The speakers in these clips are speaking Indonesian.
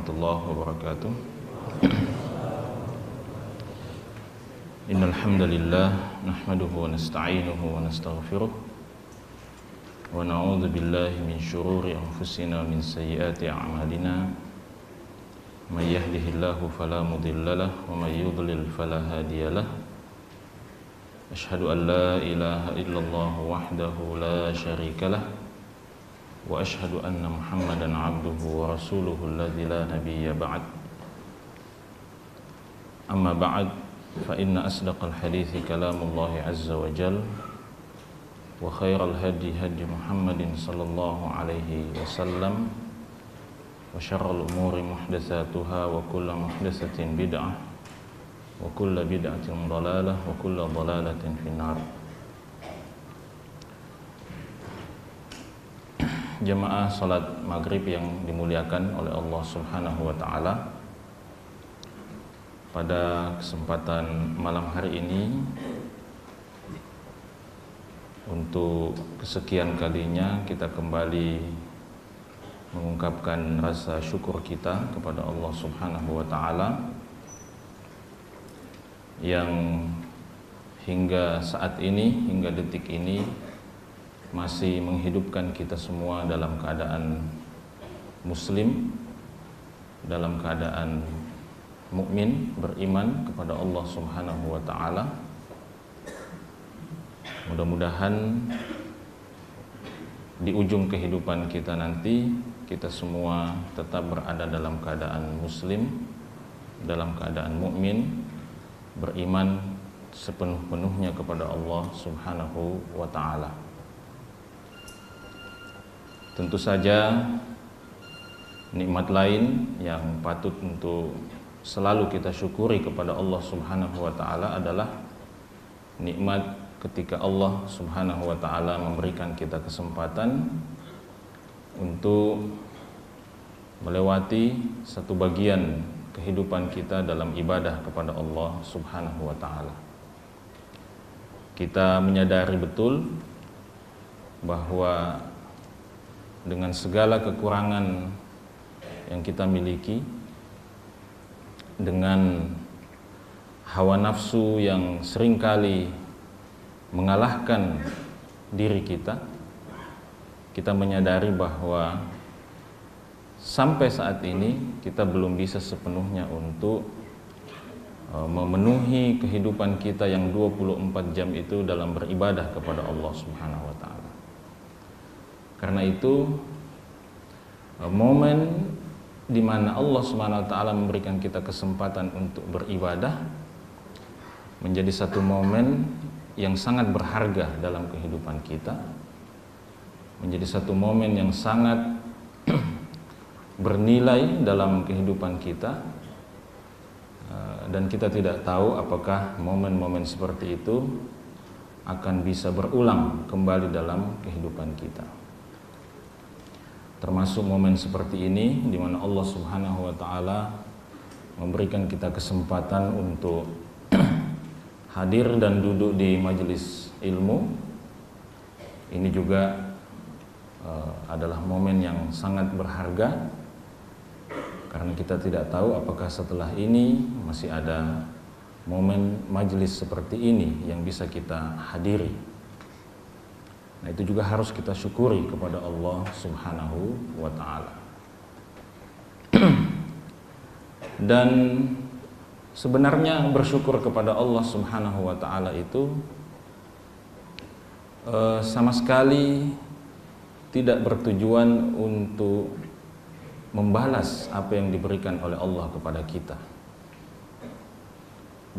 warahmatullahi wabarakatuh. Innal hamdalillah nahmaduhu wa nasta'inuhu wa nastaghfiruh wa na'udzu billahi min shururi anfusina wa min sayyiati a'malina. May yahdihillahu fala mudilla lahu wa may yudlil fala hadiya lahu. Asyhadu an la ilaha illallah wahdahu la syarika lahu wa asyhadu anna Muhammadan abduhu wa rasuluhu alladzi la nabiyya ba'd. Amma ba'd, fa inna asdaqal hadithi kalamullahi azza wa jalla wa khairal hadi hadi Muhammadin sallallahu alaihi wasallam wa syarrul umuri muhdatsatuha wa kullu muhdatsatin bid'ah wa kullu bid'atin dhalalah wa kullu dhalalatin finnar. Jemaah salat maghrib yang dimuliakan oleh Allah Subhanahu wa ta'ala, pada kesempatan malam hari ini untuk kesekian kalinya kita kembali mengungkapkan rasa syukur kita kepada Allah Subhanahu wa ta'ala yang hingga saat ini, hingga detik ini masih menghidupkan kita semua dalam keadaan muslim, dalam keadaan mukmin, beriman kepada Allah Subhanahu wa ta'ala. Mudah-mudahan di ujung kehidupan kita nanti kita semua tetap berada dalam keadaan muslim, dalam keadaan mukmin, beriman sepenuh-penuhnya kepada Allah Subhanahu wa ta'ala. Tentu saja nikmat lain yang patut untuk selalu kita syukuri kepada Allah Subhanahu wa ta'ala adalah nikmat ketika Allah Subhanahu wa ta'ala memberikan kita kesempatan untuk melewati satu bagian kehidupan kita dalam ibadah kepada Allah Subhanahu wa ta'ala. Kita menyadari betul bahwa dengan segala kekurangan yang kita miliki, dengan hawa nafsu yang seringkali mengalahkan diri kita, kita menyadari bahwa sampai saat ini kita belum bisa sepenuhnya untuk memenuhi kehidupan kita yang 24 jam itu dalam beribadah kepada Allah Subhanahu wa ta'ala. Karena itu momen di mana Allah Subhanahu wa ta'ala memberikan kita kesempatan untuk beribadah menjadi satu momen yang sangat berharga dalam kehidupan kita, menjadi satu momen yang sangat bernilai dalam kehidupan kita, dan kita tidak tahu apakah momen-momen seperti itu akan bisa berulang kembali dalam kehidupan kita. Termasuk momen seperti ini di mana Allah Subhanahu wa ta'ala memberikan kita kesempatan untuk hadir dan duduk di majelis ilmu. Ini juga adalah momen yang sangat berharga, karena kita tidak tahu apakah setelah ini masih ada momen majelis seperti ini yang bisa kita hadiri. Nah, itu juga harus kita syukuri kepada Allah Subhanahu wa ta'ala. Dan sebenarnya bersyukur kepada Allah Subhanahu wa ta'ala itu sama sekali tidak bertujuan untuk membalas apa yang diberikan oleh Allah kepada kita.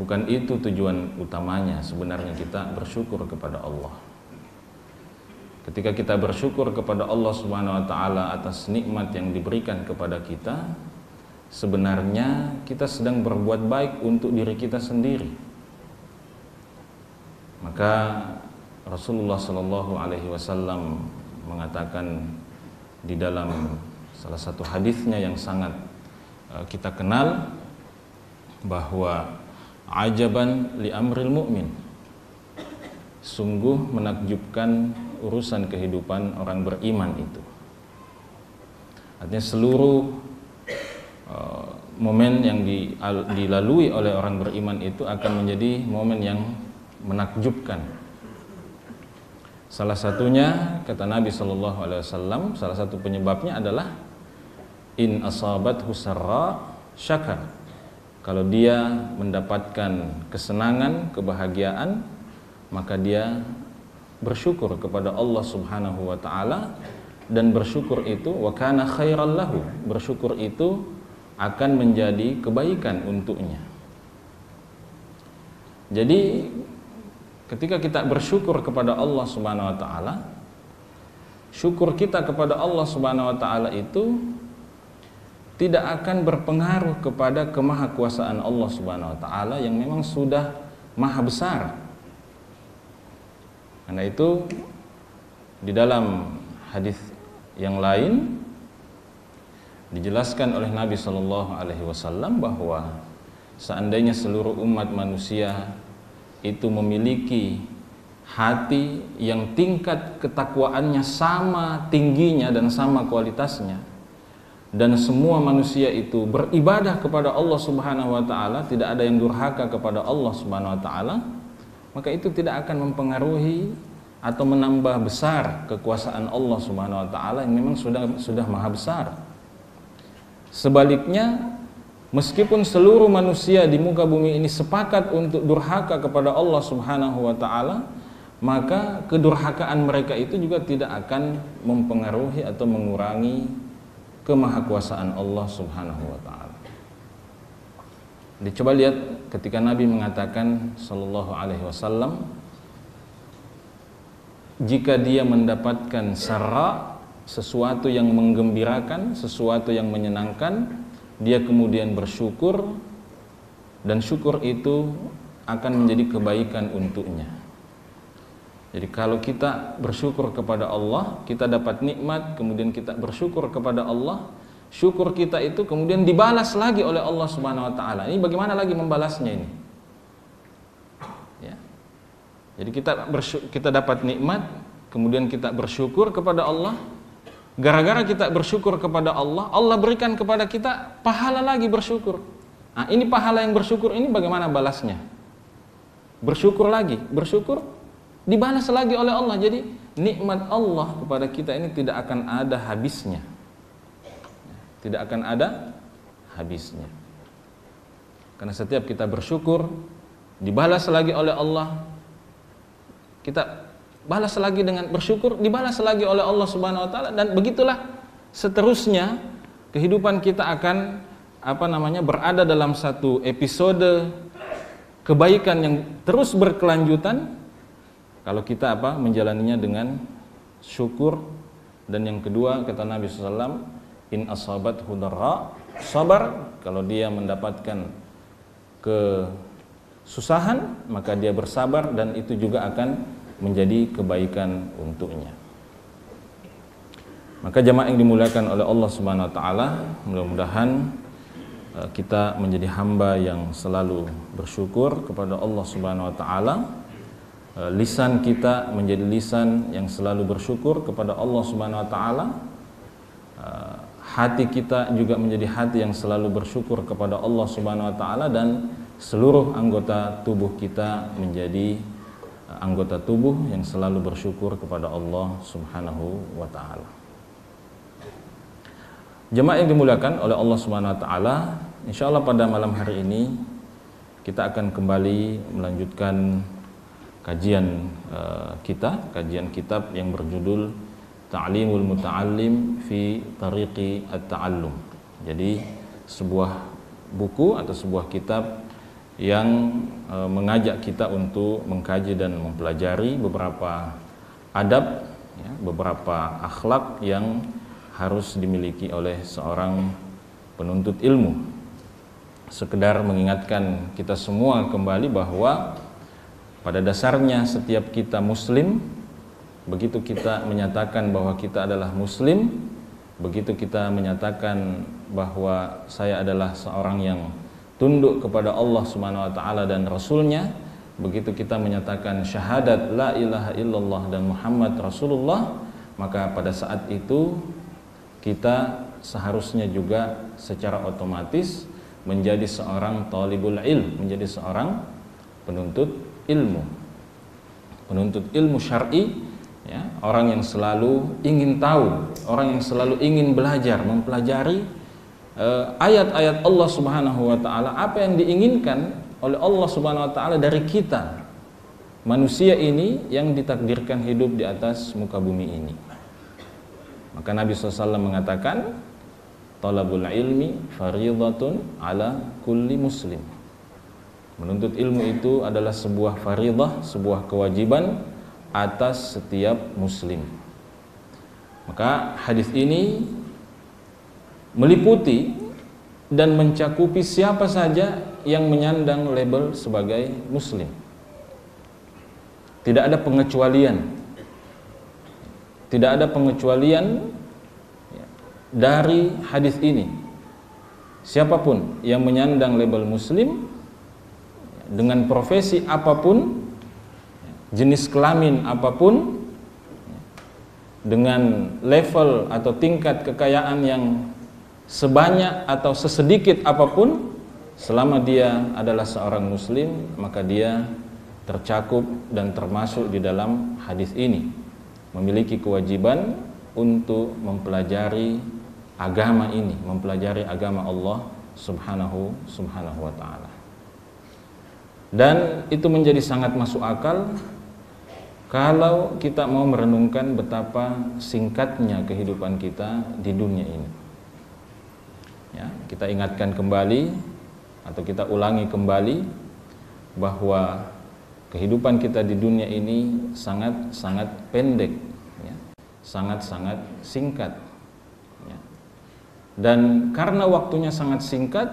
Bukan itu tujuan utamanya sebenarnya kita bersyukur kepada Allah. Ketika kita bersyukur kepada Allah Subhanahu wa ta'ala atas nikmat yang diberikan kepada kita, sebenarnya kita sedang berbuat baik untuk diri kita sendiri. Maka Rasulullah sallallahu alaihi wasallam mengatakan di dalam salah satu hadisnya yang sangat kita kenal, bahwa ajaban li amril mu'min, sungguh menakjubkan urusan kehidupan orang beriman itu. Artinya seluruh momen yang dilalui oleh orang beriman itu akan menjadi momen yang menakjubkan. Salah satunya kata Nabi SAW, salah satu penyebabnya adalah in asabathu sarra syakar. Kalau dia mendapatkan kesenangan, kebahagiaan, maka dia bersyukur kepada Allah Subhanahu wa taala, dan bersyukur itu wa kana khairal lahu, bersyukur itu akan menjadi kebaikan untuknya. Jadi ketika kita bersyukur kepada Allah Subhanahu wa taala, syukur kita kepada Allah Subhanahu wa taala itu tidak akan berpengaruh kepada kemahakuasaan Allah Subhanahu wa taala yang memang sudah maha besar. Karena itu di dalam hadis yang lain dijelaskan oleh Nabi SAW bahwa seandainya seluruh umat manusia itu memiliki hati yang tingkat ketakwaannya sama tingginya dan sama kualitasnya, dan semua manusia itu beribadah kepada Allah Subhanahu wa taala, tidak ada yang durhaka kepada Allah Subhanahu wa taala, maka itu tidak akan mempengaruhi atau menambah besar kekuasaan Allah Subhanahu wa taala yang memang sudah maha besar. Sebaliknya, meskipun seluruh manusia di muka bumi ini sepakat untuk durhaka kepada Allah Subhanahu wa taala, maka kedurhakaan mereka itu juga tidak akan mempengaruhi atau mengurangi kemahakuasaan Allah Subhanahu wa taala. Dicoba lihat ketika Nabi mengatakan sallallahu alaihi wasallam, jika dia mendapatkan sarra, sesuatu yang menggembirakan, sesuatu yang menyenangkan, dia kemudian bersyukur, dan syukur itu akan menjadi kebaikan untuknya. Jadi kalau kita bersyukur kepada Allah, kita dapat nikmat, kemudian kita bersyukur kepada Allah, syukur kita itu kemudian dibalas lagi oleh Allah Subhanahu wa taala. Ini bagaimana lagi membalasnya ini? Ya. Jadi kita dapat nikmat, kemudian kita bersyukur kepada Allah. Gara-gara kita bersyukur kepada Allah, Allah berikan kepada kita pahala lagi bersyukur. Nah, ini pahala yang bersyukur ini bagaimana balasnya? Bersyukur lagi, bersyukur dibalas lagi oleh Allah. Jadi nikmat Allah kepada kita ini tidak akan ada habisnya. Tidak akan ada habisnya. Karena setiap kita bersyukur, dibalas lagi oleh Allah. Kita balas lagi dengan bersyukur, dibalas lagi oleh Allah Subhanahu wa taala, dan begitulah seterusnya kehidupan kita akan berada dalam satu episode kebaikan yang terus berkelanjutan kalau kita menjalaninya dengan syukur. Dan yang kedua kata Nabi SAW, in asabathu darra sabar, kalau dia mendapatkan kesusahan maka dia bersabar, dan itu juga akan menjadi kebaikan untuknya. Maka jamaah yang dimuliakan oleh Allah Subhanahu wa taala, mudah-mudahan kita menjadi hamba yang selalu bersyukur kepada Allah Subhanahu wa taala. Lisan kita menjadi lisan yang selalu bersyukur kepada Allah Subhanahu wa taala. Hati kita juga menjadi hati yang selalu bersyukur kepada Allah Subhanahu wa taala, dan seluruh anggota tubuh kita menjadi anggota tubuh yang selalu bersyukur kepada Allah Subhanahu wa taala. Jemaah yang dimuliakan oleh Allah Subhanahu wa taala, insyaallah pada malam hari ini kita akan kembali melanjutkan kajian kajian kitab yang berjudul Ta'limul Muta'allim fi Tariqi At-Ta'allum. Jadi sebuah buku atau sebuah kitab yang mengajak kita untuk mengkaji dan mempelajari beberapa adab, ya, beberapa akhlak yang harus dimiliki oleh seorang penuntut ilmu. Sekedar mengingatkan kita semua kembali bahwa pada dasarnya setiap kita muslim, begitu kita menyatakan bahwa kita adalah muslim, begitu kita menyatakan bahwa saya adalah seorang yang tunduk kepada Allah Subhanahu wa taala dan Rasulnya, begitu kita menyatakan syahadat la ilaha illallah dan Muhammad Rasulullah, maka pada saat itu kita seharusnya juga secara otomatis menjadi seorang talibul ilm, menjadi seorang penuntut ilmu. Penuntut ilmu syar'i, ya, orang yang selalu ingin tahu, orang yang selalu ingin belajar, mempelajari ayat-ayat Allah Subhanahu wa taala, apa yang diinginkan oleh Allah Subhanahu wa taala dari kita, manusia ini yang ditakdirkan hidup di atas muka bumi ini. Maka Nabi SAW mengatakan, talabul ilmi fardhatun ala kulli muslim. Menuntut ilmu itu adalah sebuah fardhah, sebuah kewajiban atas setiap muslim. Maka hadis ini meliputi dan mencakupi siapa saja yang menyandang label sebagai muslim. Tidak ada pengecualian. Tidak ada pengecualian dari hadis ini. Siapapun yang menyandang label muslim dengan profesi apapun, jenis kelamin apapun, dengan level atau tingkat kekayaan yang sebanyak atau sesedikit apapun, selama dia adalah seorang muslim, maka dia tercakup dan termasuk di dalam hadis ini, memiliki kewajiban untuk mempelajari agama ini, mempelajari agama Allah subhanahu wa ta'ala. Dan itu menjadi sangat masuk akal kalau kita mau merenungkan betapa singkatnya kehidupan kita di dunia ini. Ya, kita ingatkan kembali atau kita ulangi kembali bahwa kehidupan kita di dunia ini sangat pendek, ya, sangat singkat. Ya. Dan karena waktunya sangat singkat,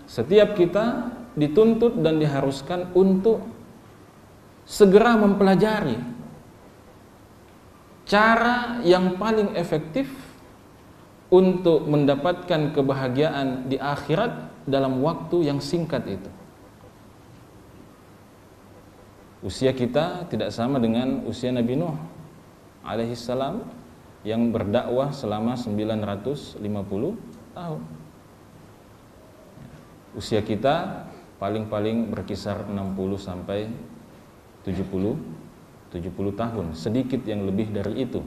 setiap kita dituntut dan diharuskan untuk segera mempelajari cara yang paling efektif untuk mendapatkan kebahagiaan di akhirat dalam waktu yang singkat itu. Usia kita tidak sama dengan usia Nabi Nuh alaihissalam yang berdakwah selama 950 tahun. Usia kita paling berkisar 60 sampai 70 tahun, sedikit yang lebih dari itu.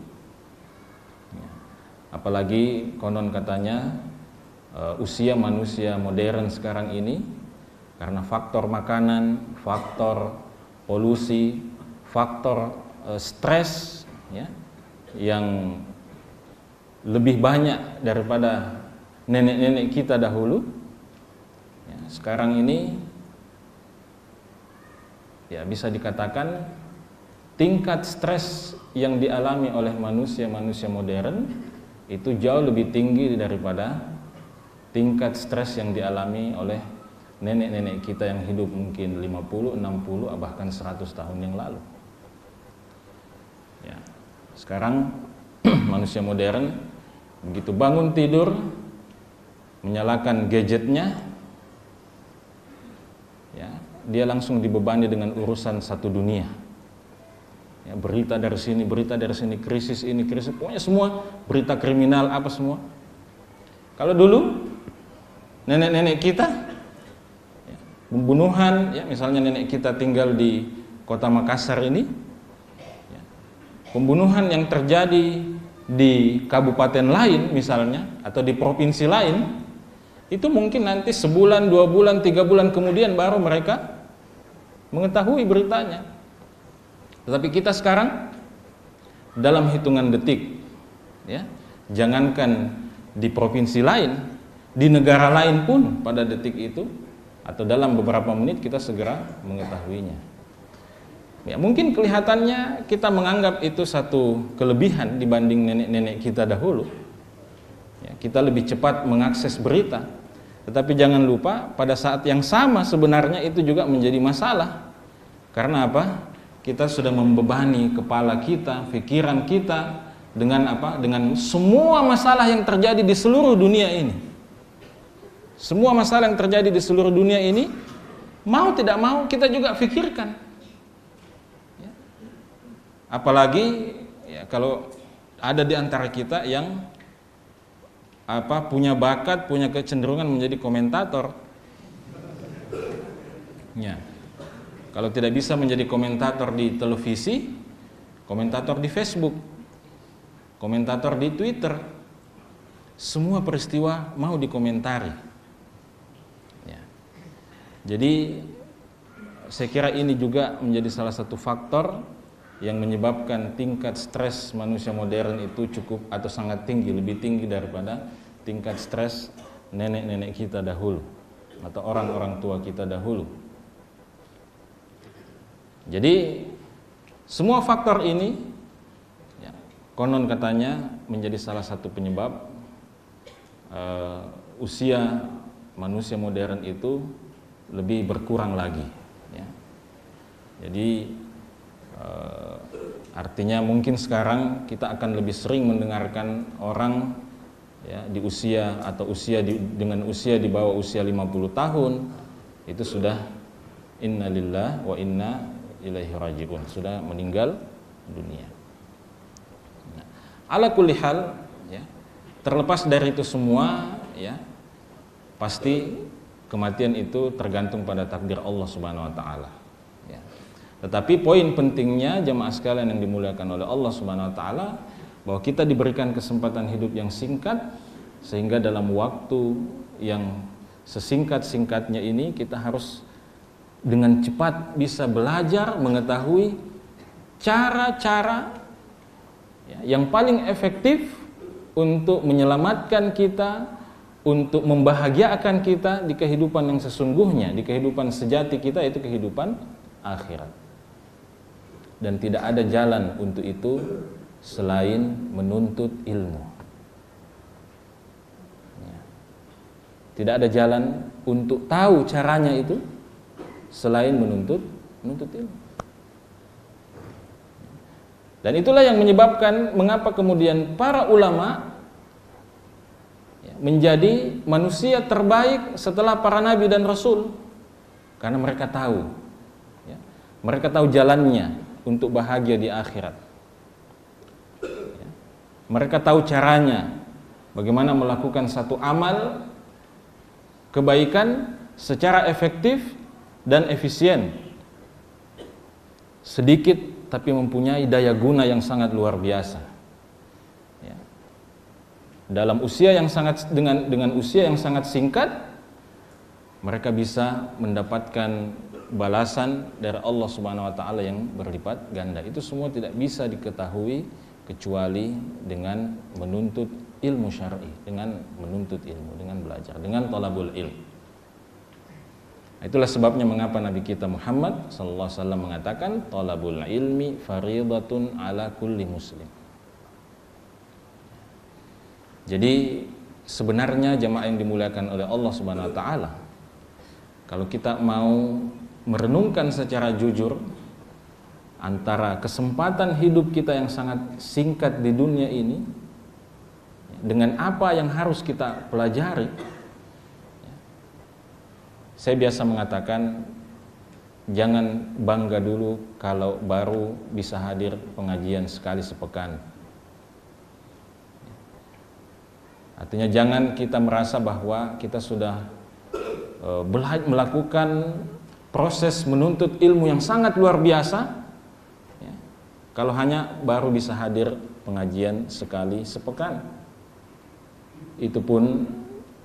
Apalagi konon katanya usia manusia modern sekarang ini karena faktor makanan, faktor polusi, faktor stres, ya, yang lebih banyak daripada nenek-nenek kita dahulu. Ya, sekarang ini ya bisa dikatakan tingkat stres yang dialami oleh manusia modern itu jauh lebih tinggi daripada tingkat stres yang dialami oleh nenek-nenek kita yang hidup mungkin 50, 60, bahkan 100 tahun yang lalu. Ya, sekarang manusia modern begitu bangun tidur, menyalakan gadgetnya, ya, dia langsung dibebani dengan urusan satu dunia. Ya, berita dari sini, krisis ini, krisis, pokoknya semua berita kriminal apa semua. Kalau dulu nenek-nenek kita, ya, pembunuhan, ya, misalnya nenek kita tinggal di kota Makassar ini, ya, pembunuhan yang terjadi di kabupaten lain misalnya atau di provinsi lain, itu mungkin nanti sebulan, 2 bulan, 3 bulan kemudian baru mereka mengetahui beritanya. Tetapi kita sekarang dalam hitungan detik, ya, jangankan di provinsi lain, di negara lain pun pada detik itu atau dalam beberapa menit kita segera mengetahuinya. Ya, mungkin kelihatannya kita menganggap itu satu kelebihan dibanding nenek-nenek kita dahulu. Ya, kita lebih cepat mengakses berita. Tetapi jangan lupa pada saat yang sama sebenarnya itu juga menjadi masalah. Karena apa? Kita sudah membebani kepala kita, pikiran kita dengan apa? Dengan semua masalah yang terjadi di seluruh dunia ini. Semua masalah yang terjadi di seluruh dunia ini, mau tidak mau kita juga pikirkan. Ya. Apalagi ya, kalau ada di antara kita yang punya bakat, punya kecenderungan menjadi komentator. Ya. Kalau tidak bisa menjadi komentator di televisi, komentator di Facebook, komentator di Twitter, semua peristiwa mau dikomentari. Ya. Jadi saya kira ini juga menjadi salah satu faktor yang menyebabkan tingkat stres manusia modern itu cukup atau sangat tinggi, lebih tinggi daripada tingkat stres nenek-nenek kita dahulu atau orang-orang tua kita dahulu. Jadi semua faktor ini ya, konon katanya menjadi salah satu penyebab usia manusia modern itu lebih berkurang lagi. Ya. Jadi artinya mungkin sekarang kita akan lebih sering mendengarkan orang ya, di usia atau dengan usia di bawah usia 50 tahun itu sudah innalillahi wa inna ilaihi raji'un, sudah meninggal dunia. Nah, ala kulli hal ya, terlepas dari itu semua ya, pasti kematian itu tergantung pada takdir Allah Subhanahu wa taala. Ya. Tetapi poin pentingnya jamaah sekalian yang dimuliakan oleh Allah Subhanahu wa taala, bahwa kita diberikan kesempatan hidup yang singkat, sehingga dalam waktu yang sesingkat-singkatnya ini kita harus dengan cepat bisa belajar mengetahui cara-cara ya, yang paling efektif untuk menyelamatkan kita, untuk membahagiakan kita di kehidupan yang sesungguhnya, di kehidupan sejati kita, yaitu kehidupan akhirat. Dan tidak ada jalan untuk itu selain menuntut ilmu. Ya. Tidak ada jalan untuk tahu caranya itu selain menuntut ilmu. Dan itulah yang menyebabkan mengapa kemudian para ulama menjadi manusia terbaik setelah para nabi dan rasul, karena mereka tahu ya, mereka tahu jalannya untuk bahagia di akhirat ya. Mereka tahu caranya bagaimana melakukan satu amal kebaikan secara efektif dan efisien, sedikit tapi mempunyai daya guna yang sangat luar biasa. Dalam usia yang sangat dengan usia yang sangat singkat, mereka bisa mendapatkan balasan dari Allah Subhanahu wa taala yang berlipat ganda. Itu semua tidak bisa diketahui kecuali dengan menuntut ilmu syar'i, dengan menuntut ilmu, dengan belajar, dengan thalabul ilm. Itulah sebabnya mengapa Nabi kita Muhammad sallallahu alaihi wasallam mengatakan thalabul ilmi fardhatun ala kulli muslim. Jadi sebenarnya jamaah yang dimuliakan oleh Allah Subhanahu wa taala, kalau kita mau merenungkan secara jujur antara kesempatan hidup kita yang sangat singkat di dunia ini dengan apa yang harus kita pelajari, saya biasa mengatakan jangan bangga dulu kalau baru bisa hadir pengajian sekali sepekan. Artinya jangan kita merasa bahwa kita sudah melakukan proses menuntut ilmu yang sangat luar biasa ya, kalau hanya baru bisa hadir pengajian sekali sepekan. Itu pun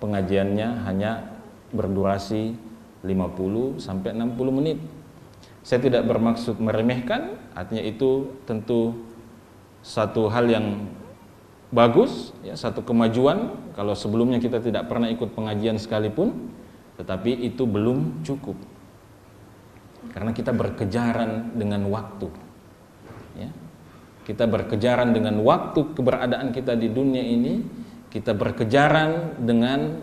pengajiannya hanya berdurasi 50 sampai 60 menit. Saya tidak bermaksud meremehkan, artinya itu tentu satu hal yang bagus, ya, satu kemajuan kalau sebelumnya kita tidak pernah ikut pengajian sekalipun, tetapi itu belum cukup karena kita berkejaran dengan waktu ya. Kita berkejaran dengan waktu keberadaan kita di dunia ini, kita berkejaran dengan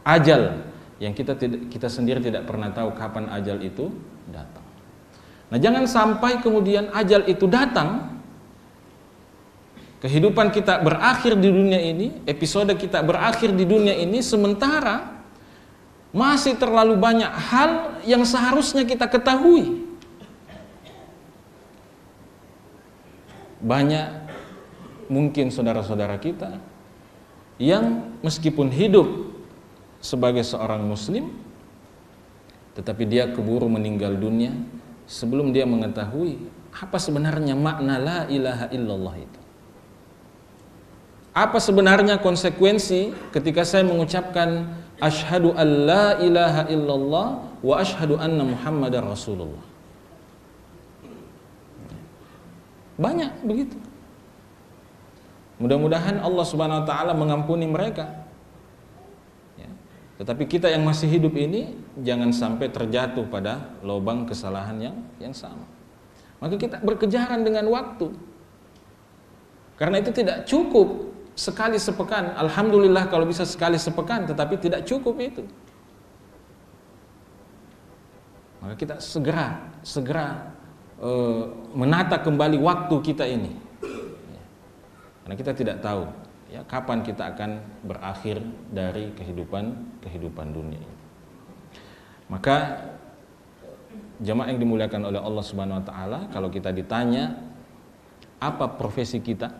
ajal yang kita sendiri tidak pernah tahu kapan ajal itu datang. Nah, jangan sampai kemudian ajal itu datang, kehidupan kita berakhir di dunia ini, episode kita berakhir di dunia ini, sementara masih terlalu banyak hal yang seharusnya kita ketahui. Banyak mungkin saudara-saudara kita yang meskipun hidup sebagai seorang muslim, tetapi dia keburu meninggal dunia sebelum dia mengetahui apa sebenarnya makna la ilaha illallah itu. Apa sebenarnya konsekuensi ketika saya mengucapkan asyhadu an la ilaha illallah wa asyhadu anna muhammadar rasulullah. Banyak begitu. Mudah-mudahan Allah Subhanahu wa taala mengampuni mereka. Ya. Tetapi kita yang masih hidup ini jangan sampai terjatuh pada lubang kesalahan yang sama. Maka kita berkejaran dengan waktu. Karena itu tidak cukup sekali sepekan. Alhamdulillah kalau bisa sekali sepekan, tetapi tidak cukup itu. Maka kita segera menata kembali waktu kita ini. Karena kita tidak tahu ya kapan kita akan berakhir dari kehidupan dunia ini. Maka jamaah yang dimuliakan oleh Allah Subhanahu wa taala, kalau kita ditanya apa profesi kita?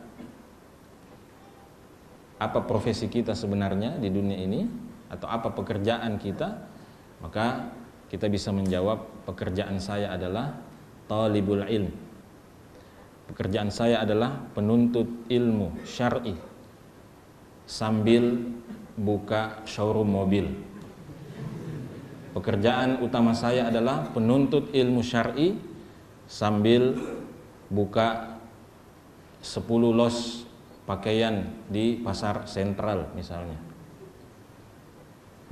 Apa profesi kita sebenarnya di dunia ini atau apa pekerjaan kita? Maka kita bisa menjawab, pekerjaan saya adalah talibul ilm. Pekerjaan saya adalah penuntut ilmu syar'i sambil buka showroom mobil. Pekerjaan utama saya adalah penuntut ilmu syar'i sambil buka 10 los pakaian di pasar sentral misalnya.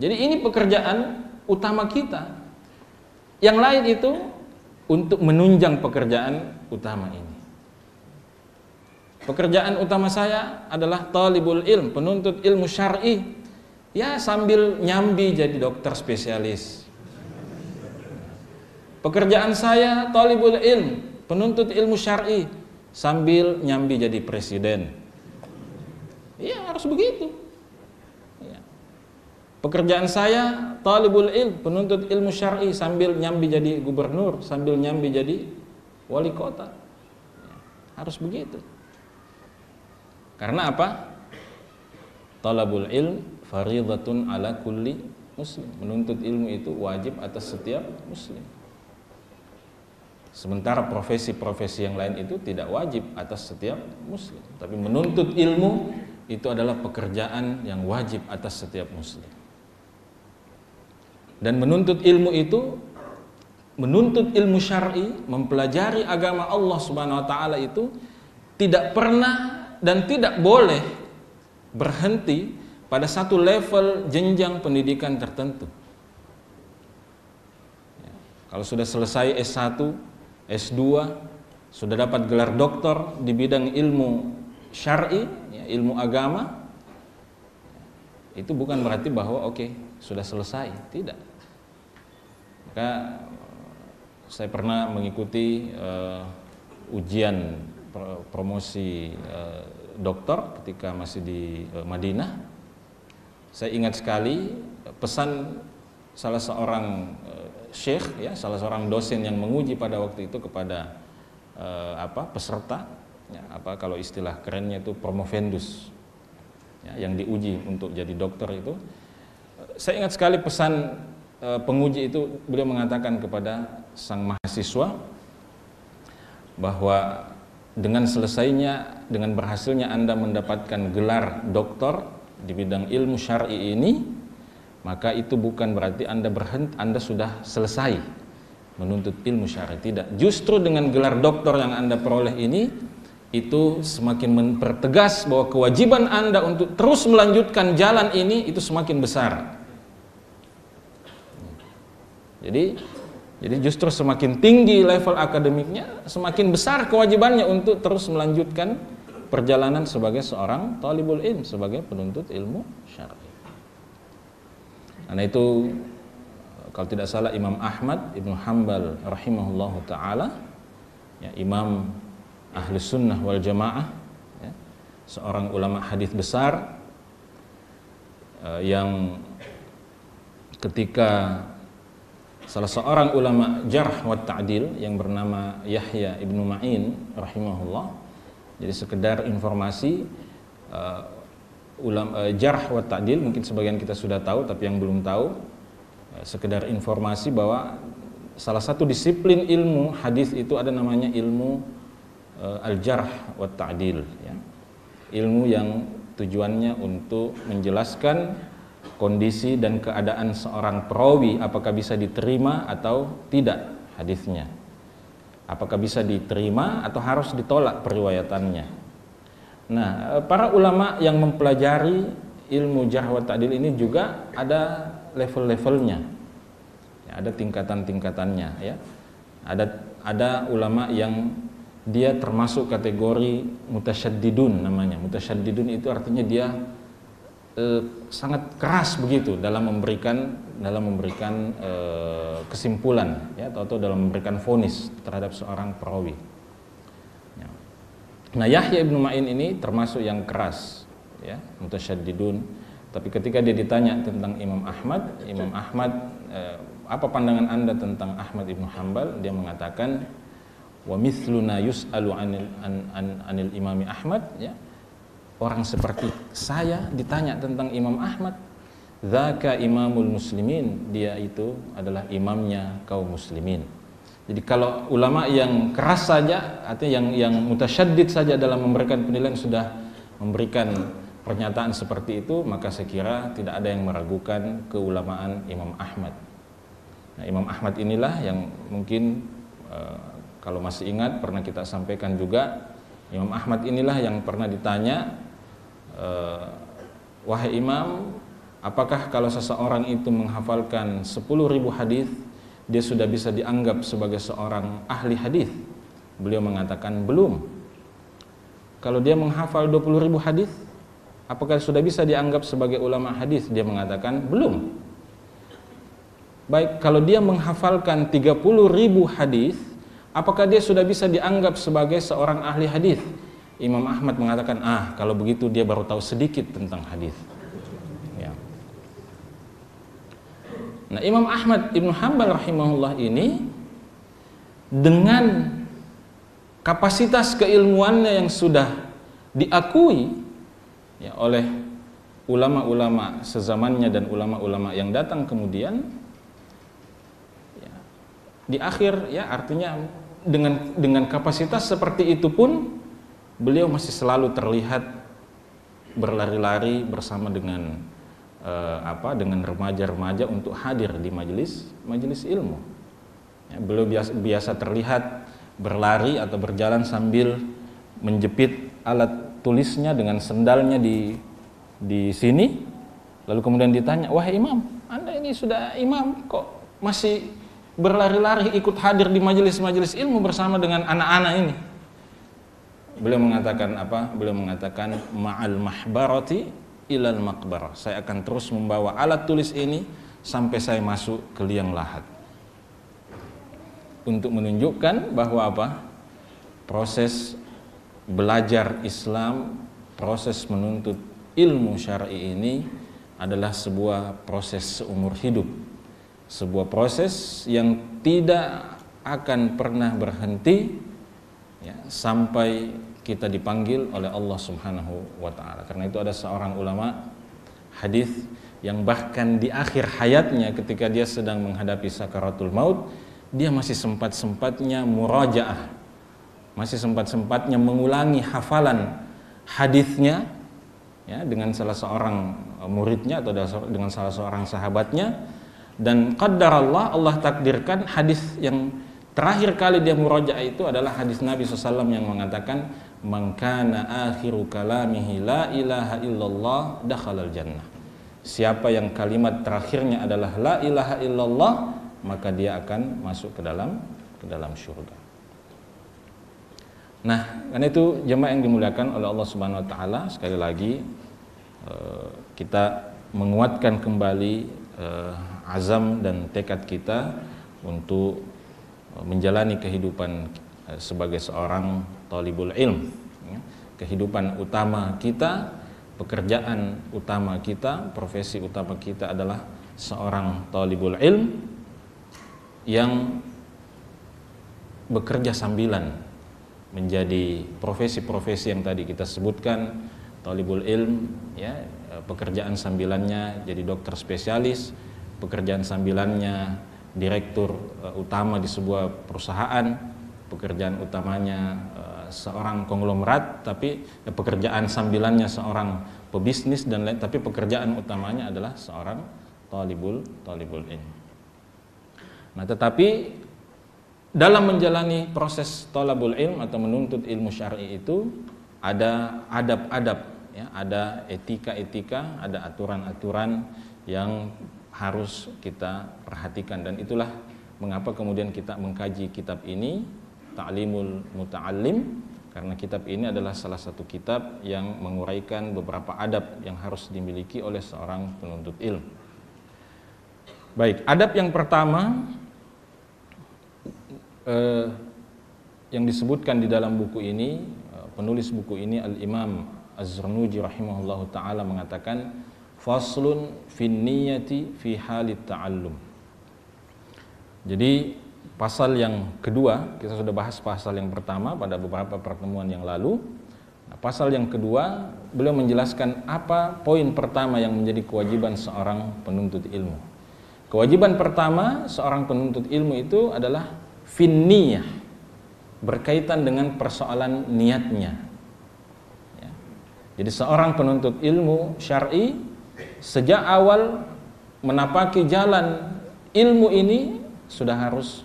Jadi ini pekerjaan utama kita. Yang lain itu untuk menunjang pekerjaan utama ini. Pekerjaan utama saya adalah talibul ilm, penuntut ilmu syar'i. Ya sambil nyambi jadi dokter spesialis. Pekerjaan saya talibul ilm, penuntut ilmu syar'i, sambil nyambi jadi presiden. Ya harus begitu. Ya. Pekerjaan saya talibul ilm, penuntut ilmu syar'i, sambil nyambi jadi gubernur, sambil nyambi jadi wali kota. Ya, harus begitu. Karena apa? Talabul ilm faridatun ala kulli muslim. Menuntut ilmu itu wajib atas setiap muslim. Sementara profesi-profesi yang lain itu tidak wajib atas setiap muslim. Tapi menuntut ilmu itu adalah pekerjaan yang wajib atas setiap muslim. Dan menuntut ilmu itu, menuntut ilmu syar'i, mempelajari agama Allah Subhanahu wa taala itu tidak pernah dan tidak boleh berhenti pada satu level jenjang pendidikan tertentu. Ya, kalau sudah selesai S1, S2, sudah dapat gelar doktor di bidang ilmu syar'i, ya, ilmu agama, itu bukan berarti bahwa oke, sudah selesai, tidak. Maka saya pernah mengikuti ujian promosi doktor ketika masih di Madinah. Saya ingat sekali pesan salah seorang syekh, ya, salah seorang dosen yang menguji pada waktu itu kepada peserta, ya, kalau istilah kerennya itu promovendus, ya, yang diuji untuk jadi dokter itu. Saya ingat sekali pesan penguji itu, beliau mengatakan kepada sang mahasiswa bahwa dengan selesainya, dengan berhasilnya Anda mendapatkan gelar doktor di bidang ilmu syar'i ini, maka itu bukan berarti Anda berhenti, Anda sudah selesai menuntut ilmu syar'i. Tidak. Justru dengan gelar doktor yang Anda peroleh ini, itu semakin mempertegas bahwa kewajiban Anda untuk terus melanjutkan jalan ini itu semakin besar. Jadi justru semakin tinggi level akademiknya, semakin besar kewajibannya untuk terus melanjutkan perjalanan sebagai seorang talibul ilm, sebagai penuntut ilmu syar'i. Karena itu kalau tidak salah Imam Ahmad Ibnu Hanbal rahimahullahu taala, ya, imam Ahlus Sunnah wal Jamaah, ya, seorang ulama hadis besar, yang ketika salah seorang ulama jarh wa ta'dil yang bernama Yahya ibnu Ma'in rahimahullah, jadi sekedar informasi, jarh wa ta'dil, mungkin sebagian kita sudah tahu, tapi yang belum tahu, sekedar informasi bahwa salah satu disiplin ilmu hadis itu ada namanya ilmu al-jarh wa ta'dil, ya. Ilmu yang tujuannya untuk menjelaskan kondisi dan keadaan seorang perawi, apakah bisa diterima atau tidak hadisnya, apakah bisa diterima atau harus ditolak periwayatannya. Nah, para ulama yang mempelajari ilmu jarh wa ta'dil ini juga ada level-levelnya, ya, ada tingkatan-tingkatannya, ya. Ada ulama yang dia termasuk kategori mutasyaddidun namanya. Mutasyaddidun itu artinya dia sangat keras begitu dalam memberikan kesimpulan, ya, atau dalam memberikan vonis terhadap seorang perawi. Ya. Nah, Yahya ibnu Ma'in ini termasuk yang keras, ya, mutasyaddidun. Tapi ketika dia ditanya tentang Imam Ahmad, apa pandangan Anda tentang Ahmad ibnu Hanbal? Dia mengatakan, wa mithluna yus'alu anil imami Ahmad, ya. Orang seperti saya ditanya tentang Imam Ahmad, dzaka imamul muslimin, dia itu adalah imamnya kaum muslimin. Jadi kalau ulama yang keras saja, artinya yang mutasyaddid saja dalam memberikan penilaian sudah memberikan pernyataan seperti itu, maka saya kira tidak ada yang meragukan keulamaan Imam Ahmad. Nah, Imam Ahmad inilah yang mungkin kalau masih ingat pernah kita sampaikan juga, Imam Ahmad inilah yang pernah ditanya, wahai Imam, apakah kalau seseorang itu menghafalkan 10.000 hadis dia sudah bisa dianggap sebagai seorang ahli hadis? Beliau mengatakan belum. Kalau dia menghafal 20.000 hadis, apakah sudah bisa dianggap sebagai ulama hadis? Dia mengatakan belum. Baik, kalau dia menghafalkan 30.000 hadis, apakah dia sudah bisa dianggap sebagai seorang ahli hadis? Imam Ahmad mengatakan, kalau begitu dia baru tahu sedikit tentang hadis. Ya. Nah, Imam Ahmad ibnu Hanbal rahimahullah ini dengan kapasitas keilmuannya yang sudah diakui, ya, oleh ulama-ulama sezamannya dan ulama-ulama yang datang kemudian, ya, di akhir, ya, artinya dengan kapasitas seperti itu pun beliau masih selalu terlihat berlari-lari bersama dengan dengan remaja-remaja untuk hadir di majelis ilmu. Ya, beliau biasa terlihat berlari atau berjalan sambil menjepit alat tulisnya dengan sendalnya di sini. Lalu kemudian ditanya, wahai Imam, Anda ini sudah imam, kok masih berlari-lari ikut hadir di majelis-majelis ilmu bersama dengan anak-anak ini? Beliau mengatakan apa? Beliau mengatakan, ma'al mahbarati ilal maqbarah. Saya akan terus membawa alat tulis ini sampai saya masuk ke liang lahat. Untuk menunjukkan bahwa apa? Proses belajar Islam, proses menuntut ilmu syar'i ini adalah sebuah proses seumur hidup. Sebuah proses yang tidak akan pernah berhenti, ya, sampai kita dipanggil oleh Allah Subhanahu wa ta'ala. Karena itu ada seorang ulama hadis yang bahkan di akhir hayatnya ketika dia sedang menghadapi sakaratul maut, dia masih sempat-sempatnya murajaah, masih sempat-sempatnya mengulangi hafalan hadisnya, ya, dengan salah seorang muridnya atau dengan salah seorang sahabatnya. Dan qaddarallah, Allah takdirkan hadis yang terakhir kali dia murajaah itu adalah hadis Nabi SAW yang mengatakan, man kana akhiru kalamihi la ilaha illallah dakhalal jannah. Siapa yang kalimat terakhirnya adalah la ilaha illallah, maka dia akan masuk ke dalam surga. Nah, karena itu jemaah yang dimuliakan oleh Allah Subhanahu wa taala, sekali lagi kita menguatkan kembali azam dan tekad kita untuk menjalani kehidupan sebagai seorang talibul ilm. Kehidupan utama kita, pekerjaan utama kita, profesi utama kita adalah seorang talibul ilm yang bekerja sambilan menjadi profesi-profesi yang tadi kita sebutkan, talibul ilm, ya, pekerjaan sambilannya jadi dokter spesialis, pekerjaan sambilannya direktur utama di sebuah perusahaan, pekerjaan utamanya seorang konglomerat, tapi pekerjaan sambilannya seorang pebisnis dan lain, tapi pekerjaan utamanya adalah seorang talibul ilm. Nah, tetapi dalam menjalani proses talabul ilm atau menuntut ilmu syar'i itu ada adab-adab, ya, ada etika-etika, ada aturan-aturan yang harus kita perhatikan, dan itulah mengapa kemudian kita mengkaji kitab ini, Ta'limul Muta'allim, karena kitab ini adalah salah satu kitab yang menguraikan beberapa adab yang harus dimiliki oleh seorang penuntut ilmu. Baik, adab yang pertama yang disebutkan di dalam buku ini, penulis buku ini Al-Imam Az-Zarnuji rahimahullahu ta'ala mengatakan, faslun fin niyati fi halit ta'allum. Jadi pasal yang kedua, kita sudah bahas pasal yang pertama pada beberapa pertemuan yang lalu. Nah, pasal yang kedua, beliau menjelaskan apa poin pertama yang menjadi kewajiban seorang penuntut ilmu. Kewajiban pertama seorang penuntut ilmu itu adalah fin niyah, berkaitan dengan persoalan niatnya, ya. Jadi seorang penuntut ilmu syar'i sejak awal menapaki jalan ilmu ini sudah harus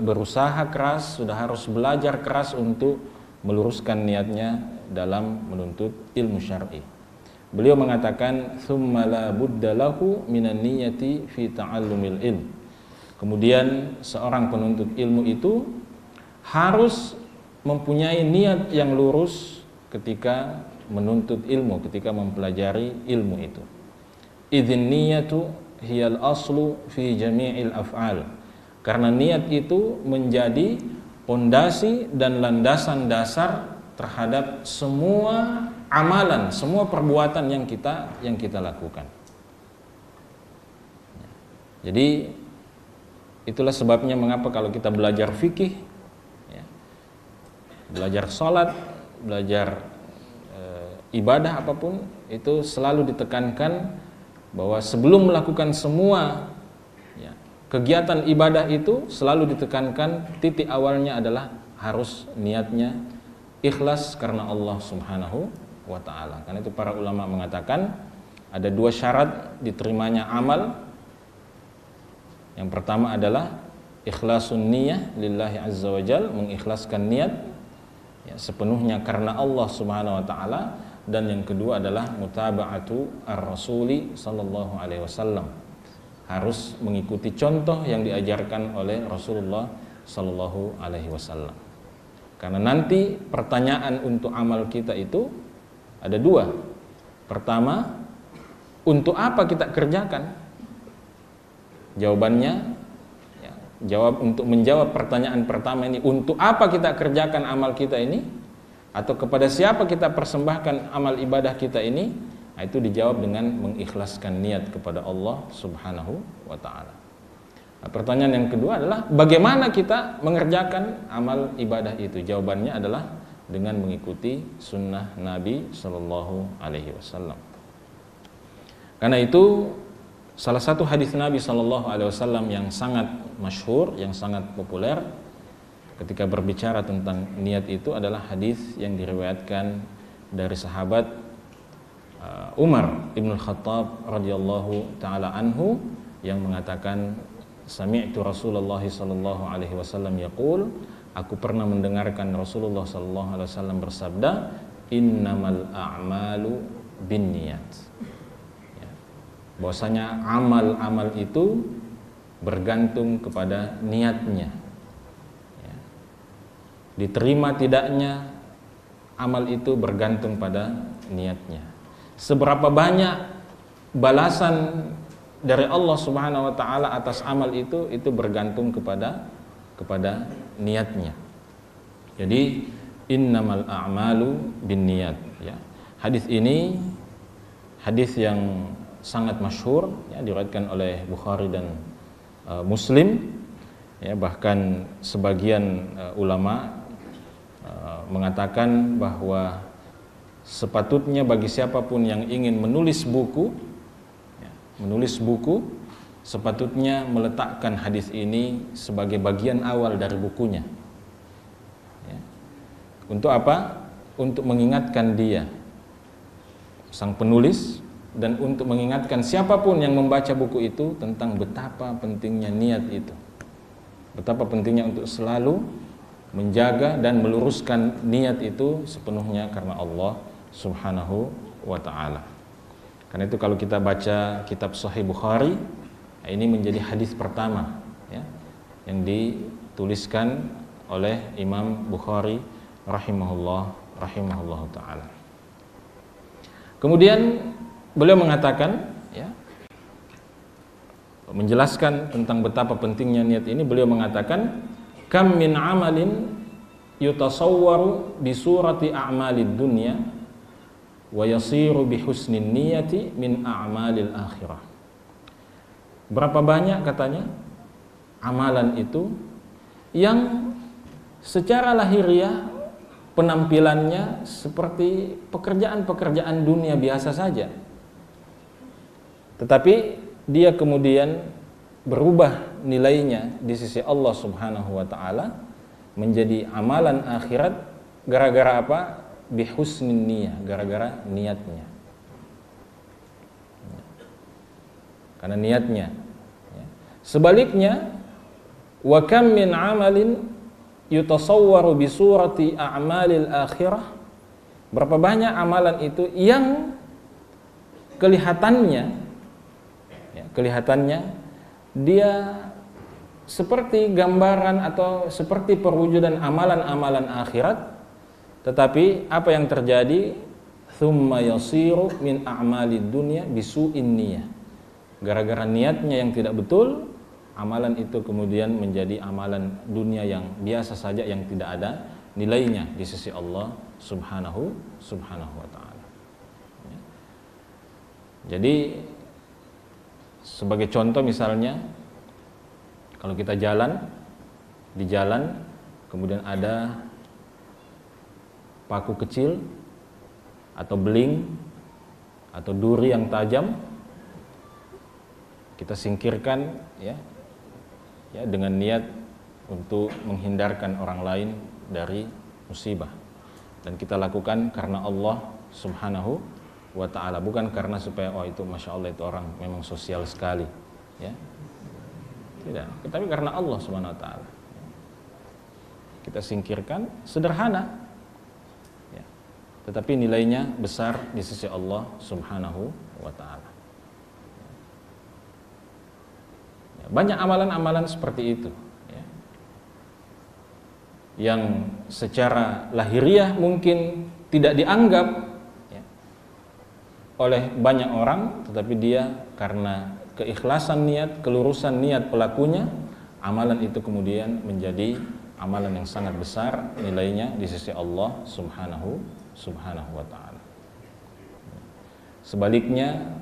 berusaha keras, sudah harus belajar keras untuk meluruskan niatnya dalam menuntut ilmu syar'i. Beliau mengatakan, "Tsumma la budda lahu minan niyati fi ta'allumil ilm." Kemudian seorang penuntut ilmu itu harus mempunyai niat yang lurus ketika menuntut ilmu, ketika mempelajari ilmu itu. Idzin niyatu hiyal aslu fi jami'il af'al. Karena niat itu menjadi pondasi dan landasan dasar terhadap semua amalan, semua perbuatan yang kita lakukan. Jadi itulah sebabnya mengapa kalau kita belajar fikih, ya, belajar sholat, belajar ibadah apapun, itu selalu ditekankan bahwa sebelum melakukan semua, ya, kegiatan ibadah itu selalu ditekankan titik awalnya adalah harus niatnya ikhlas karena Allah Subhanahu wa ta'ala. Karena itu para ulama mengatakan ada dua syarat diterimanya amal. Yang pertama adalah ikhlasun niyah lillahi azza wa jal, mengikhlaskan niat, ya, sepenuhnya karena Allah Subhanahu wa ta'ala. Dan yang kedua adalah mutaba'atu ar-rasuli sallallahu alaihi wasallam, harus mengikuti contoh yang diajarkan oleh Rasulullah sallallahu alaihi wasallam. Karena nanti pertanyaan untuk amal kita itu ada dua. Pertama, untuk apa kita kerjakan? Jawabannya, ya, untuk menjawab pertanyaan pertama ini, untuk apa kita kerjakan amal kita ini, atau kepada siapa kita persembahkan amal ibadah kita ini, nah, itu dijawab dengan mengikhlaskan niat kepada Allah Subhanahu wa ta'ala. Nah, pertanyaan yang kedua adalah bagaimana kita mengerjakan amal ibadah itu? Jawabannya adalah dengan mengikuti sunnah Nabi Sallallahu Alaihi Wasallam. Karena itu salah satu hadis Nabi Sallallahu Alaihi Wasallam yang sangat masyhur, yang sangat populer ketika berbicara tentang niat itu adalah hadis yang diriwayatkan dari sahabat Umar Ibn Khattab radhiyallahu taala anhu yang mengatakan, sami'tu Rasulullah sallallahu alaihi wasallam yaqul, aku pernah mendengarkan Rasulullah sallallahu alaihi wasallam bersabda, innamal a'malu binniyat. Ya, bahwasanya amal-amal itu bergantung kepada niatnya. Ya, diterima tidaknya amal itu bergantung pada niatnya. Seberapa banyak balasan dari Allah Subhanahu wa taala atas amal itu bergantung kepada niatnya. Jadi innamal a'malu binniyat, ya. Hadis ini hadis yang sangat masyhur, ya, diriwayatkan oleh Bukhari dan Muslim, ya, bahkan sebagian ulama mengatakan bahwa sepatutnya bagi siapapun yang ingin menulis buku, sepatutnya meletakkan hadis ini sebagai bagian awal dari bukunya. Untuk apa? Untuk mengingatkan dia, sang penulis, dan untuk mengingatkan siapapun yang membaca buku itu tentang betapa pentingnya niat itu, betapa pentingnya untuk selalu menjaga dan meluruskan niat itu sepenuhnya karena Allah Subhanahu wa ta'ala. Karena itu kalau kita baca kitab Sahih Bukhari, ini menjadi hadis pertama yang dituliskan oleh Imam Bukhari rahimahullah ta'ala. Kemudian beliau mengatakan, menjelaskan tentang betapa pentingnya niat ini, beliau mengatakan, kam min amalin yutasawwaru bi surati a'malid dunya wa yasiru bi husnin niyati min a'malil akhirah. Berapa banyak katanya amalan itu yang secara lahiriah penampilannya seperti pekerjaan-pekerjaan dunia biasa saja, tetapi dia kemudian berubah nilainya di sisi Allah Subhanahu wa ta'ala menjadi amalan akhirat gara-gara apa? Bihusnin niyah, gara-gara niatnya. Karena niatnya. Sebaliknya, wa kam min amalin yutasawwaru bi surati a'malil akhirah, berapa banyak amalan itu yang kelihatannya dia seperti gambaran atau seperti perwujudan amalan-amalan akhirat, tetapi apa yang terjadi? Thumma yasiru min a'malid dunya bisu'in niyah, gara-gara niatnya yang tidak betul, amalan itu kemudian menjadi amalan dunia yang biasa saja, yang tidak ada nilainya di sisi Allah Subhanahu wa ta'ala. Jadi sebagai contoh misalnya, kalau kita di jalan kemudian ada paku kecil atau beling atau duri yang tajam, kita singkirkan dengan niat untuk menghindarkan orang lain dari musibah, dan kita lakukan karena Allah Subhanahu wa ta'ala, bukan karena supaya itu Masya Allah itu orang memang sosial sekali, tidak, tapi karena Allah Subhanahu wa ta'ala kita singkirkan, sederhana, tetapi nilainya besar di sisi Allah Subhanahu wa ta'ala. Banyak amalan-amalan seperti itu yang secara lahiriah mungkin tidak dianggap oleh banyak orang, tetapi dia karena keikhlasan niat, kelurusan niat pelakunya, amalan itu kemudian menjadi amalan yang sangat besar nilainya di sisi Allah Subhanahu wa ta'ala. Sebaliknya,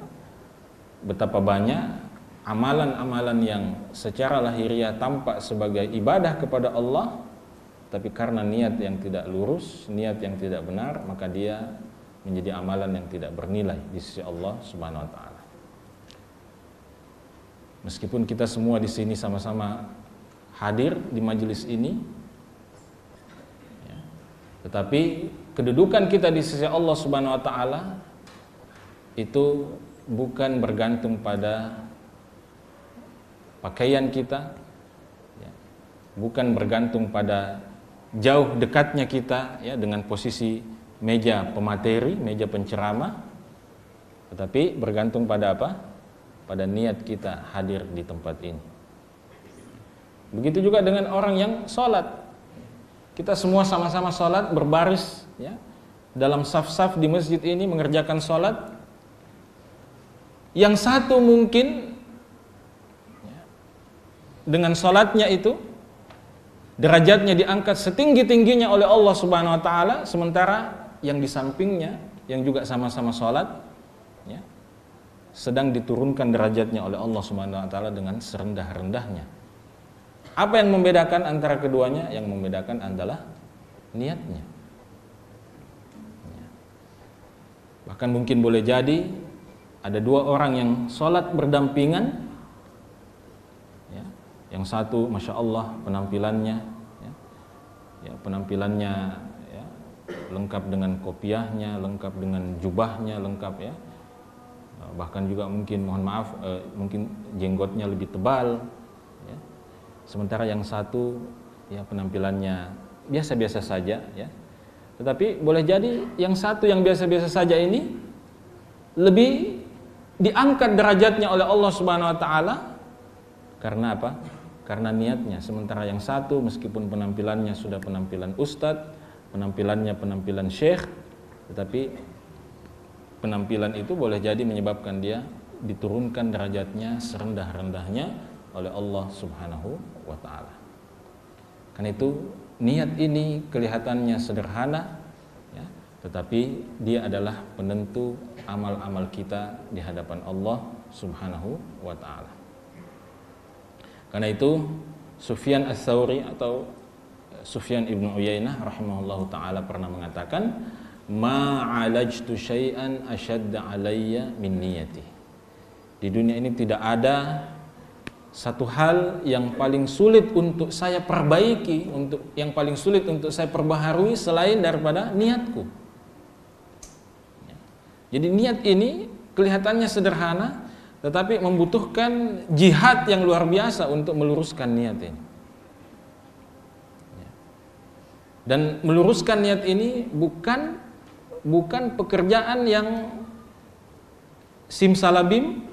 betapa banyak amalan-amalan yang secara lahiriah tampak sebagai ibadah kepada Allah, tapi karena niat yang tidak lurus, niat yang tidak benar, maka dia menjadi amalan yang tidak bernilai di sisi Allah Subhanahu wa ta'ala. Meskipun kita semua di sini sama-sama hadir di majelis ini, tetapi kedudukan kita di sisi Allah Subhanahu wa ta'ala itu bukan bergantung pada pakaian kita, bukan bergantung pada jauh dekatnya kita dengan posisi meja pemateri, meja penceramah, tetapi bergantung pada apa? Pada niat kita hadir di tempat ini. Begitu juga dengan orang yang sholat. Kita semua sama-sama sholat berbaris dalam saf-saf di masjid ini mengerjakan sholat. Yang satu mungkin dengan sholatnya itu derajatnya diangkat setinggi-tingginya oleh Allah Subhanahu wa ta'ala, sementara yang di sampingnya yang juga sama-sama sholat sedang diturunkan derajatnya oleh Allah Subhanahu wa ta'ala dengan serendah-rendahnya. Apa yang membedakan antara keduanya? Yang membedakan adalah niatnya. Bahkan mungkin boleh jadi ada dua orang yang sholat berdampingan, ya, yang satu masya Allah penampilannya, penampilannya ya, lengkap dengan kopiahnya, lengkap dengan jubahnya, lengkap ya. Bahkan juga mungkin mohon maaf mungkin jenggotnya lebih tebal, ya. Sementara yang satu ya penampilannya biasa-biasa saja, ya. Tetapi boleh jadi yang satu yang biasa-biasa saja ini lebih diangkat derajatnya oleh Allah Subhanahu wa taala karena apa? Karena niatnya. Sementara yang satu meskipun penampilannya sudah penampilan ustadz, penampilannya penampilan syekh, tetapi penampilan itu boleh jadi menyebabkan dia diturunkan derajatnya serendah-rendahnya oleh Allah Subhanahu wa taala. Karena itu niat ini kelihatannya sederhana, ya, tetapi dia adalah penentu amal-amal kita di hadapan Allah Subhanahu wa taala. Karena itu Sufyan Ats-Tsauri atau Sufyan Ibnu Uyainah rahimahullahu taala pernah mengatakan, ma'alajtu syai'an asyadda alayya min niyati. Di dunia ini tidak ada satu hal yang paling sulit untuk saya perbaiki, yang paling sulit untuk saya perbaharui selain daripada niatku. Jadi niat ini kelihatannya sederhana, tetapi membutuhkan jihad yang luar biasa untuk meluruskan niat ini. Dan meluruskan niat ini bukan pekerjaan yang simsalabim,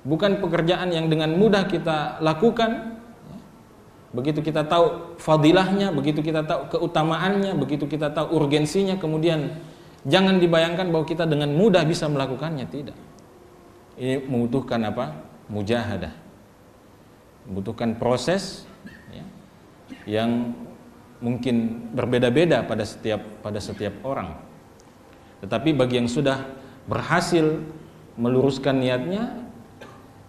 bukan pekerjaan yang dengan mudah kita lakukan. Begitu kita tahu fadilahnya, begitu kita tahu keutamaannya, begitu kita tahu urgensinya, kemudian jangan dibayangkan bahwa kita dengan mudah bisa melakukannya. Tidak. Ini membutuhkan apa? Mujahadah. Membutuhkan proses, ya, yang mungkin berbeda-beda pada setiap orang. Tetapi bagi yang sudah berhasil meluruskan niatnya,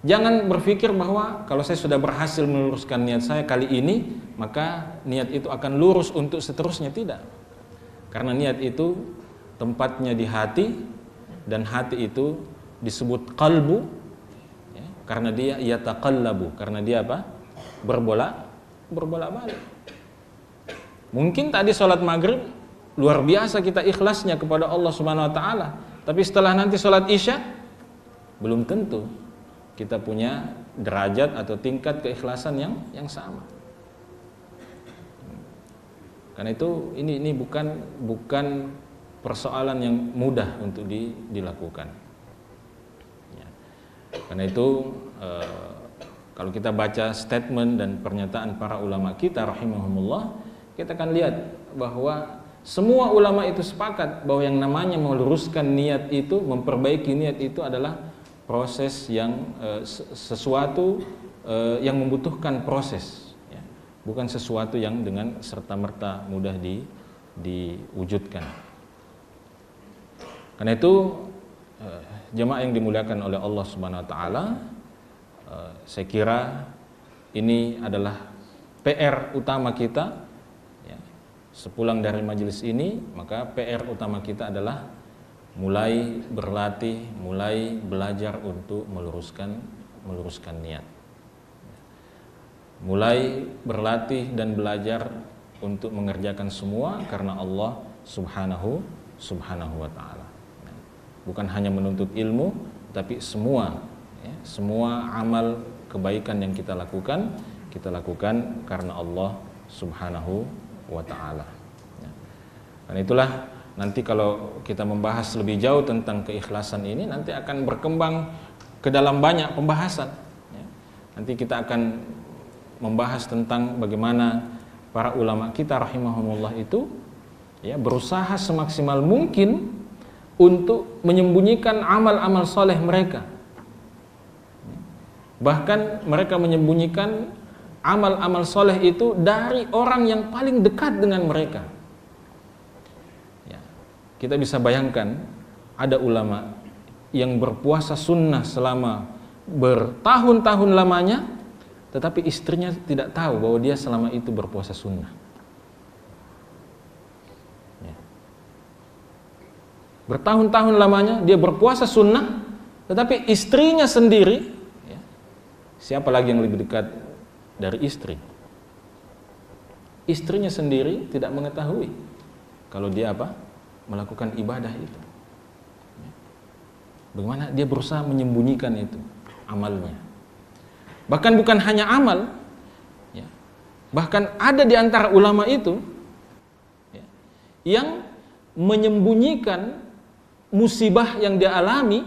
jangan berpikir bahwa kalau saya sudah berhasil meluruskan niat saya kali ini, maka niat itu akan lurus untuk seterusnya. Tidak. Karena niat itu tempatnya di hati, dan hati itu disebut qalbu, ya, karena dia yataqallabu, karena dia apa? Berbolak-balik. Mungkin tadi sholat maghrib luar biasa kita ikhlasnya kepada Allah Subhanahu wa taala, tapi setelah nanti sholat isya belum tentu kita punya derajat atau tingkat keikhlasan yang sama. Karena itu ini bukan persoalan yang mudah untuk dilakukan. Ya. Karena itu kalau kita baca statement dan pernyataan para ulama kita rahimahumullah, kita akan lihat bahwa semua ulama itu sepakat bahwa yang namanya meluruskan niat itu, memperbaiki niat itu adalah proses yang sesuatu yang membutuhkan proses, ya. Bukan sesuatu yang dengan serta-merta mudah diwujudkan. Karena itu jemaah yang dimuliakan oleh Allah Subhanahu wa taala, saya kira ini adalah PR utama kita. Sepulang dari majelis ini, maka PR utama kita adalah mulai berlatih, mulai belajar untuk meluruskan niat. Mulai berlatih dan belajar untuk mengerjakan semua karena Allah Subhanahu wa taala. Bukan hanya menuntut ilmu, tapi semua amal kebaikan yang kita lakukan karena Allah Subhanahu wa ta'ala. Dan itulah nanti kalau kita membahas lebih jauh tentang keikhlasan ini, nanti akan berkembang ke dalam banyak pembahasan. Nanti kita akan membahas tentang bagaimana para ulama kita rahimahumullah itu, ya, berusaha semaksimal mungkin untuk menyembunyikan amal-amal soleh mereka. Bahkan mereka menyembunyikan amal-amal soleh itu dari orang yang paling dekat dengan mereka. Ya, kita bisa bayangkan ada ulama yang berpuasa sunnah selama bertahun-tahun lamanya, tetapi istrinya tidak tahu bahwa dia selama itu berpuasa sunnah. Ya. bertahun-tahun lamanya dia berpuasa sunnah, tetapi istrinya sendiri, ya, siapa lagi yang lebih dekat dari istri? Istrinya sendiri tidak mengetahui kalau dia apa? Melakukan ibadah itu. Bagaimana dia berusaha menyembunyikan itu amalnya. Bahkan bukan hanya amal, ya, bahkan ada di antara ulama itu, ya, yang menyembunyikan musibah yang dia alami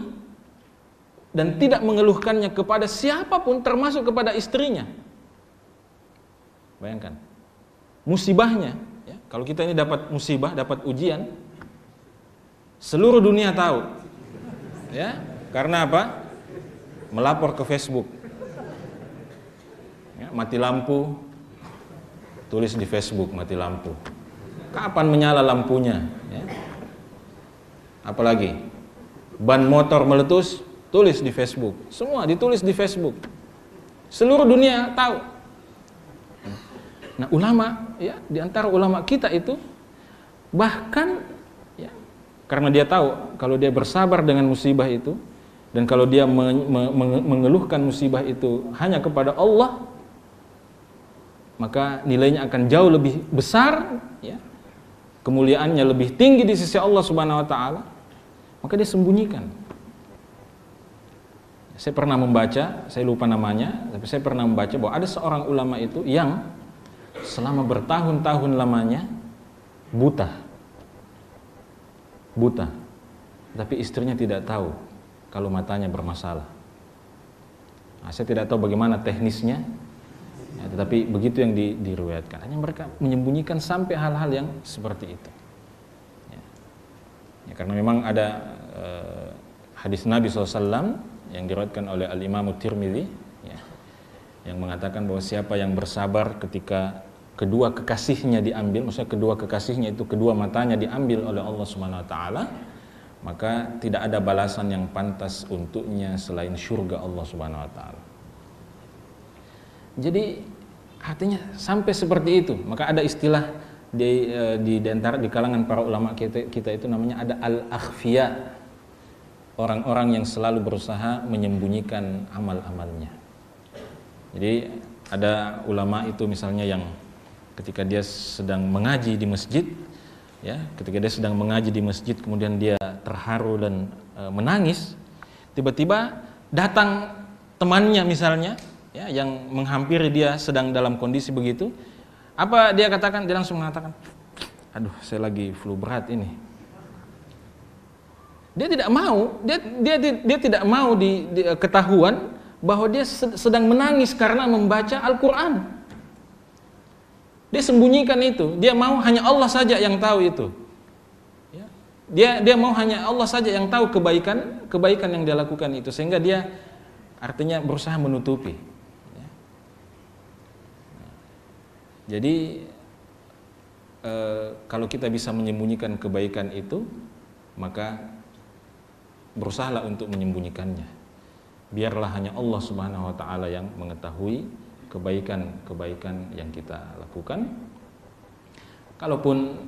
dan tidak mengeluhkannya kepada siapapun, termasuk kepada istrinya. Bayangkan musibahnya, ya, kalau kita ini dapat musibah, dapat ujian, seluruh dunia tahu, ya, karena apa? Melapor ke Facebook, ya, mati lampu, tulis di Facebook mati lampu. Kapan menyala lampunya? Ya. Apalagi ban motor meletus, tulis di Facebook. Semua ditulis di Facebook. Seluruh dunia tahu. Nah, ulama, ya, di antara ulama kita itu bahkan, ya, karena dia tahu kalau dia bersabar dengan musibah itu, dan kalau dia mengeluhkan musibah itu hanya kepada Allah, maka nilainya akan jauh lebih besar, ya, kemuliaannya lebih tinggi di sisi Allah Subhanahu wa taala, maka dia sembunyikan. Saya pernah membaca, saya lupa namanya, tapi saya pernah membaca bahwa ada seorang ulama itu yang selama bertahun-tahun lamanya buta, tapi istrinya tidak tahu kalau matanya bermasalah. Nah, saya tidak tahu bagaimana teknisnya, ya, tetapi begitu yang diriwayatkan. Hanya mereka menyembunyikan sampai hal-hal yang seperti itu. Ya. Ya, karena memang ada hadis Nabi SAW yang diriwayatkan oleh Al-Imam Tirmidzi, ya, yang mengatakan bahwa siapa yang bersabar ketika kedua kekasihnya diambil, maksudnya kedua kekasihnya itu kedua matanya diambil oleh Allah Subhanahu wa taala, maka tidak ada balasan yang pantas untuknya selain surga Allah Subhanahu wa taala. Jadi artinya sampai seperti itu. Maka ada istilah di antara di kalangan para ulama kita itu namanya ada al-akhfiya. Orang-orang yang selalu berusaha menyembunyikan amal-amalnya. Jadi ada ulama itu misalnya yang ketika dia sedang mengaji di masjid, ya, ketika dia sedang mengaji di masjid kemudian dia terharu dan menangis, tiba-tiba datang temannya misalnya, ya, yang menghampiri dia sedang dalam kondisi begitu. Apa dia katakan? Dia langsung mengatakan, aduh, saya lagi flu berat ini. Dia tidak mau, dia tidak mau ketahuan bahwa dia sedang menangis karena membaca Al-Quran. Dia sembunyikan itu. Dia mau hanya Allah saja yang tahu itu. Ya. Dia mau hanya Allah saja yang tahu kebaikan yang dia lakukan itu, sehingga dia artinya berusaha menutupi. Ya. Jadi kalau kita bisa menyembunyikan kebaikan itu, maka berusahalah untuk menyembunyikannya. Biarlah hanya Allah Subhanahu wa taala yang mengetahui kebaikan-kebaikan yang kita lakukan. Kalaupun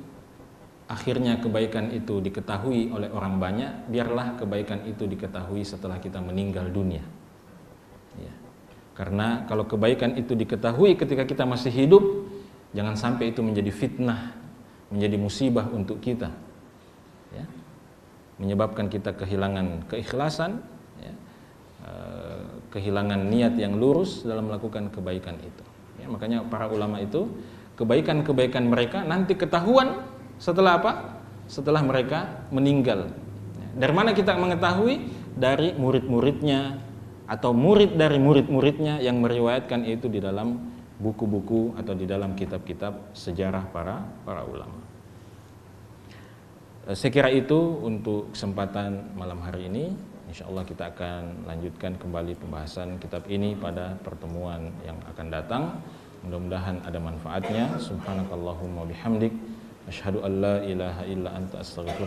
akhirnya kebaikan itu diketahui oleh orang banyak, biarlah kebaikan itu diketahui setelah kita meninggal dunia. Ya. Karena kalau kebaikan itu diketahui ketika kita masih hidup, jangan sampai itu menjadi fitnah, menjadi musibah untuk kita. Ya. Menyebabkan kita kehilangan keikhlasan, ya, kehilangan niat yang lurus dalam melakukan kebaikan itu. Ya, makanya para ulama itu kebaikan-kebaikan mereka nanti ketahuan setelah apa? Setelah mereka meninggal. Ya, dari mana kita mengetahui? Dari murid-muridnya atau murid dari murid-muridnya yang meriwayatkan itu di dalam buku-buku atau di dalam kitab-kitab sejarah para ulama. Saya kira itu untuk kesempatan malam hari ini. InsyaAllah kita akan lanjutkan kembali pembahasan kitab ini pada pertemuan yang akan datang. Mudah-mudahan ada manfaatnya. Subhanakallahumma bihamdik, asyhadu an la ilaha illa anta astaghfiruka